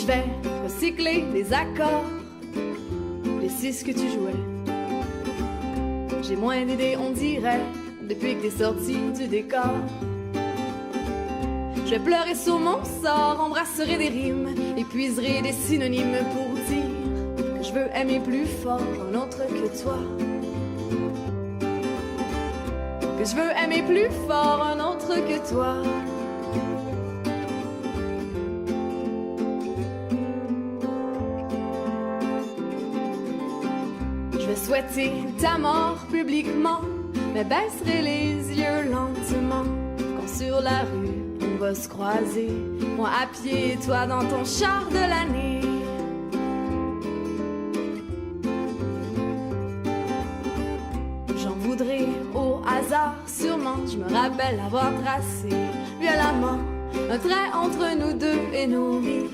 Je vais recycler les accords, les 6 que tu jouais. J'ai moins d'idées, on dirait, depuis que t'es sorti du décor. Je vais pleurer sur mon sort, embrasserai des rimes, épuiserai des synonymes pour dire que je veux aimer plus fort un autre que toi. Que je veux aimer plus fort un autre que toi. Je vais souhaiter ta mort publiquement, mais baisserai les yeux lentement quand sur la rue on va se croiser, moi à pied et toi dans ton char de l'année. J'en voudrais au hasard, sûrement, je me rappelle avoir tracé violemment un trait entre nous deux et nos vies,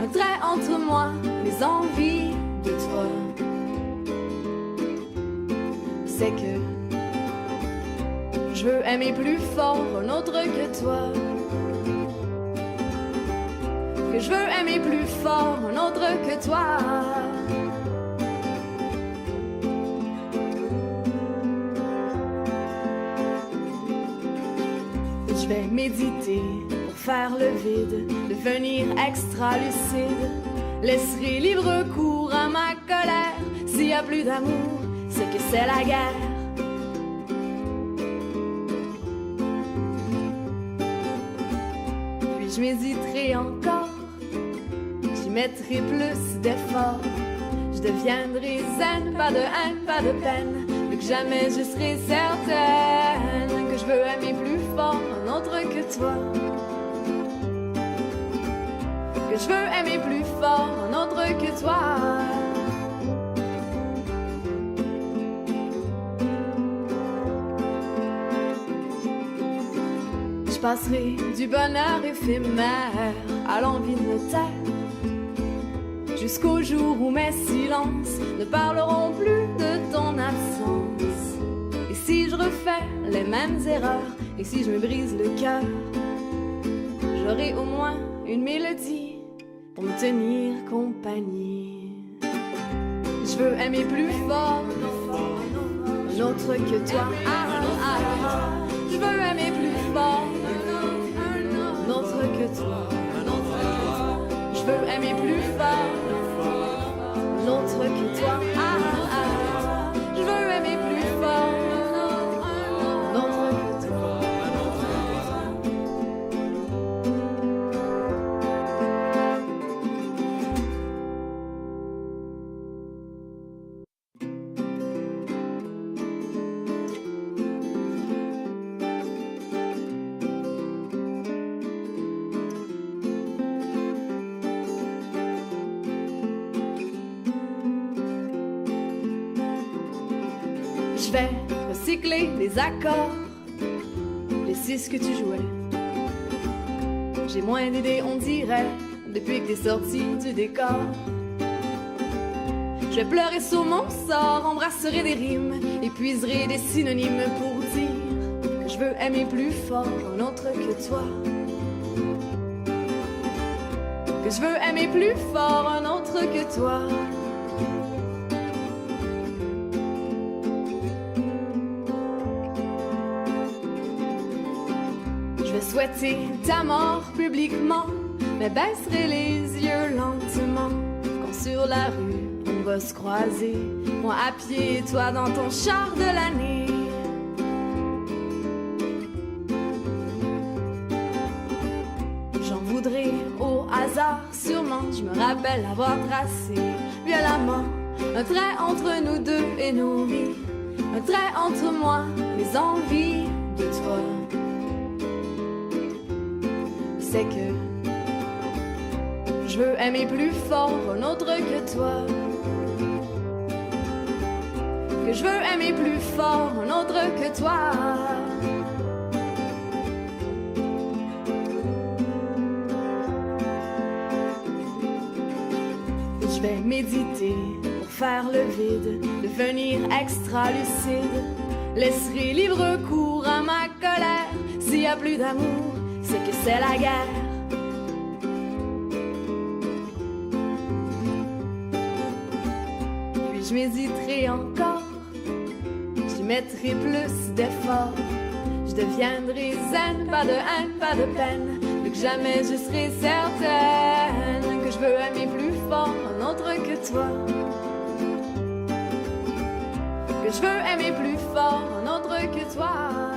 un trait entre moi, les envies de toi. C'est que je veux aimer plus fort un autre que toi. Que je veux aimer plus fort un autre que toi. Je vais méditer pour faire le vide, devenir extra lucide. Laisserai libre cours à ma colère. S'il y a plus d'amour, c'est que c'est la guerre. Puis je m'hésiterai encore, j'y mettrai plus d'efforts. Je deviendrai zen, pas de haine, pas de peine. Plus que jamais je serai certaine que je veux aimer plus fort un autre que toi. Que je veux aimer plus fort un autre que toi. Je passerai du bonheur éphémère à l'envie de me taire, jusqu'au jour où mes silences ne parleront plus de ton absence. Et si je refais les mêmes erreurs, et si je me brise le cœur, j'aurai au moins une mélodie pour me tenir compagnie. Je veux aimer plus fort un autre que toi. Je veux aimer plus fort un autre que toi. Je veux aimer plus fort un autre que toi. Je veux aimer plus fort un autre que toi. Je vais recycler les accords, les 6 que tu jouais. J'ai moins d'idées, on dirait, depuis que t'es sorti du décor. Je vais pleurer sur mon sort, embrasserai des rimes, épuiserai des synonymes pour dire que je veux aimer plus fort un autre que toi. Que je veux aimer plus fort un autre que toi. Je vais souhaiter ta mort publiquement, mais baisserai les yeux lentement quand sur la rue on va se croiser, moi à pied et toi dans ton char de l'année. J'en voudrais au hasard, sûrement, je me rappelle avoir tracé violemment un trait entre nous deux et nos vies, un trait entre moi, les envies de toi. C'est que je veux aimer plus fort un autre que toi. Que je veux aimer plus fort un autre que toi. Je vais méditer pour faire le vide, devenir extra lucide. Laisserai libre cours à ma colère. S'il y a plus d'amour, c'est que c'est la guerre. je m'hésiterai encore, j'y mettrai plus d'efforts. Je deviendrai zen, pas de haine, pas de peine. Plus que jamais je serai certaine que je veux aimer plus fort un autre que toi. Que je veux aimer plus fort un autre que toi.